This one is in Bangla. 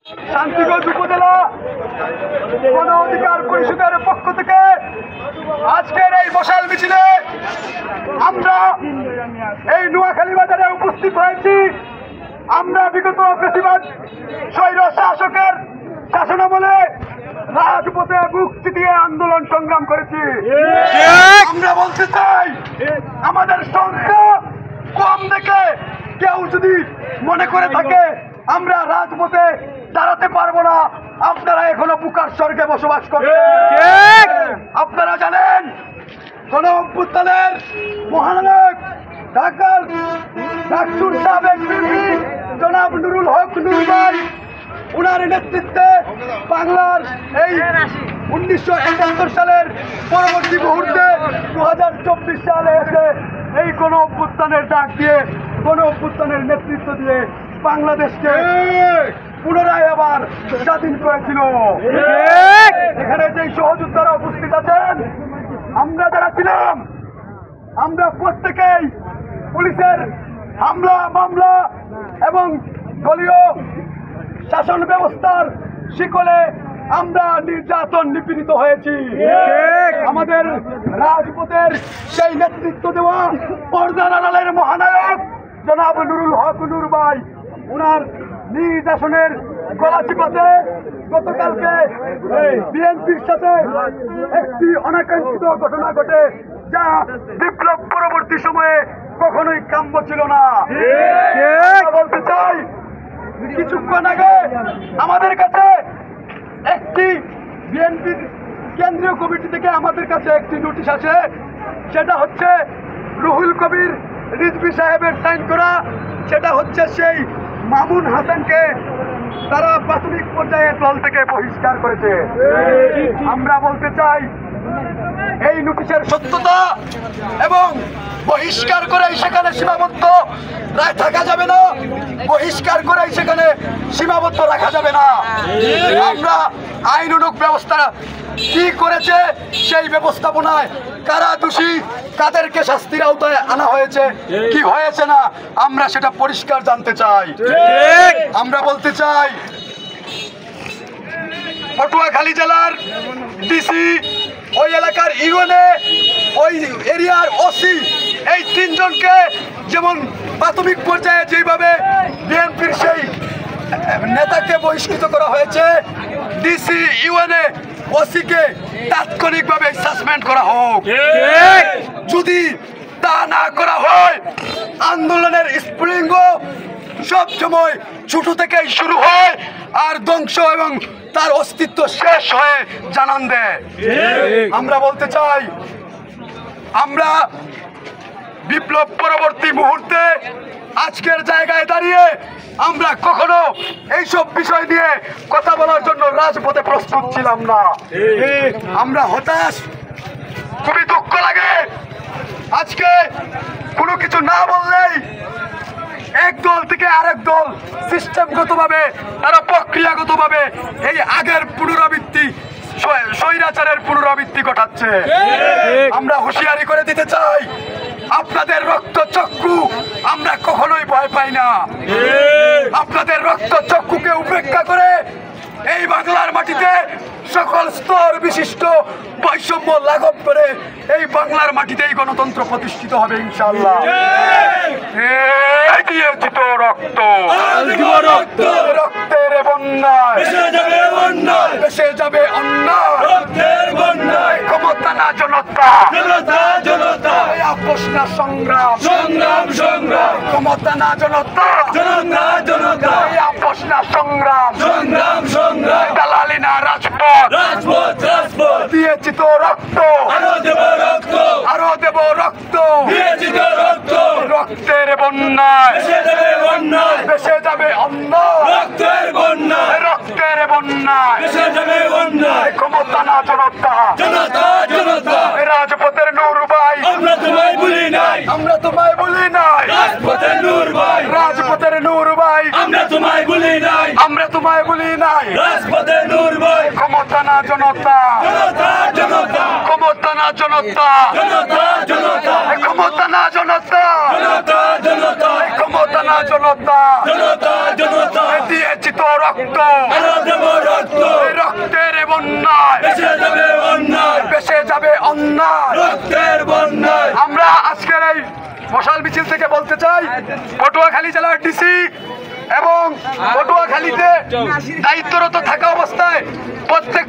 শান্তিগঞ্জ উপজেলা গণ অধিকার পরিষদের পক্ষ থেকে আজকের এই মশাল মিছিলে আমরা এই নোয়াখালী বাজারে উপস্থিত হয়েছি। আমরা বিগত ফ্যাসিবাদ স্বৈর শাসকের শাসনামলে রাজপথে বুক চিতিয়ে আন্দোলন সংগ্রাম করেছি। আমরা বলতে চাই, আমাদের সংখ্যা কম দেখে কেউ যদি মনে করে থাকে আমরা রাজপথে দাঁড়াতে পারবো না, আপনারা এখনো বুকার স্বর্গে বসবাস করেন। আপনারা জানেন গণ অভ্যুত্থানের মহানায়ক ঢাকার ডাকসুর সাবেক বিপি জনাব নুরুল হক নুর ভাই, উনার নেতৃত্বে বাংলার এই 1971 সালের পরবর্তী মুহূর্তে 2024 সালে এসে এই গণ অভ্যুত্থানের ডাক দিয়ে গণ অভ্যুত্থানের নেতৃত্ব দিয়ে বাংলাদেশকে পুনরায় আবার স্বাধীন করেছিল। এখানে যে সহযোদ্ধারা উপস্থিত আছেন, আমরা যারা ছিলাম, আমরা প্রত্যেকেই পুলিশের হামলা মামলা এবং দলীয় শাসন ব্যবস্থার শিকলে আমরা নির্যাতন নিপীড়িত হয়েছি। আমাদের রাজপথের সেই নেতৃত্ব দেওয়া পর্দার আড়ালের মহানায়ক জনাব নুরুল হক নুর ভাই, উনার নিজ আসনের গলা চিপাতে গতকালকে বিএনপির সাথে একটি অনাকাঙ্ক্ষিত ঘটনা ঘটে, যা বিপ্লব পরবর্তী সময়ে কখনোই কাম্য ছিল না। বলতে চাই, কিছুক্ষণ আগে আমাদের কাছে একটি বিএনপির কেন্দ্রীয় কমিটি থেকে আমাদের কাছে একটি নোটিশ আছে। সেটা হচ্ছে রুহুল কবির রিজভী সাহেবের সাইন করা। সেটা হচ্ছে সেই মামুন হাসানকে তারা প্রাথমিক পর্যায়ে দল থেকে বহিষ্কার করেছে। আমরা বলতে চাই, এই নোটিশের সত্যতা এবং বহিষ্কার করেই সেখানে সীমাবদ্ধ থাকা যাবে না, বহিষ্কার করেই সেখানে সীমাবদ্ধ রাখা যাবে না। আমরা আইনানুগ ব্যবস্থা কি করেছে, সেই ব্যবস্থাপনায় কারা দোষী, কাদেরকে শাস্তির আওতায় আনা হয়েছে, কি হয়েছে না, আমরা সেটা পরিষ্কার জানতে চাই। আমরা বলতে চাই, পটুয়াখালী জেলার ডিসি, ওই এলাকার ইউএনএ, ওই এরিয়ার ওসি, এই তিনজনকে যেমন প্রাথমিক পর্যায়ে যেভাবে বিএনপির সেই নেতাকে বহিষ্কৃত করা হয়েছে, ডিসি ইউএনএ ওসিকে তাৎক্ষণিকভাবে সাসপেন্ড করা হোক। যদি তা না করা হয়, আন্দোলনের স্প্রিঙ্গ সব সময় ছোট থেকেই শুরু হয় আর ধ্বংস এবং তার অস্তিত্ব শেষ হয়ে জানান দেয়। আমরা বলতে চাই, আমরা বিপ্লব পরবর্তী মুহূর্তে আজকের জায়গায় দাঁড়িয়ে আমরা কখনো এইসব বিষয় নিয়ে কথা বলার জন্য রাজপথে প্রস্তুত ছিলাম না। আমরা হতাশ, খুবই দুঃখ লাগে। আজকে কোনো কিছু না বললেই এক দল থেকে আরেক দল সিস্টেমগতভাবে, তারা প্রক্রিয়াগতভাবে এই আগের পুনরাবৃত্তি, স্বৈরাচারের পুনরাবৃত্তি ঘটাচ্ছে। আমরা হুঁশিয়ারি করে দিতে চাই, আপনাদের রক্ত চক্ষু আমরা কখনোই ভয় পাই না। আপনাদের রক্ত চক্ষুকে উপেক্ষা করে এই বাংলার মাটিতে সকল স্তর বিশিষ্ট বৈষম্য লাঘব করে এই বাংলার মাটিতেই গণতন্ত্র প্রতিষ্ঠিত হবে ইনশাআল্লাহ। দিয়েছি তো রক্ত, রক্তের বন্যায় ভেসে যাবে অন্যায়, ক্ষমতা না জনতা, আপোষ না সংগ্রাম, ক্ষমতা না জনতা, আপোষ না সংগ্রাম, দালালি না রাজপথ, দিয়েছি তো রক্ত, আরো দেব রক্ত, রক্তের বন্যায় ভেসে যাবে অন্যায়, রক্তের বন্যায় ক্ষমতা না জনতা, রাজপথের নূর ভাই, আমরা তোমায় ভুলি নাই, রাজপথের নূর ভাই, আমরা তোমায় ভুলি নাই, রাজপথের নূর ভাই, ক্ষমতা না জনতা, ক্ষমতা না জনতা, ক্ষমতা না জনতা, ক্ষমতা না জনতা, দিয়েছি তোর রক্ত, এই রক্তের বন্যায় বেঁচে যাবে অন্যায়। আমরা আজকের এই মশাল মিছিল থেকে বলতে চাই, পটুয়াখালী জেলার ডিসি এবং পটুয়াখালীতে দায়িত্বরত থাকা অবস্থায় প্রত্যেক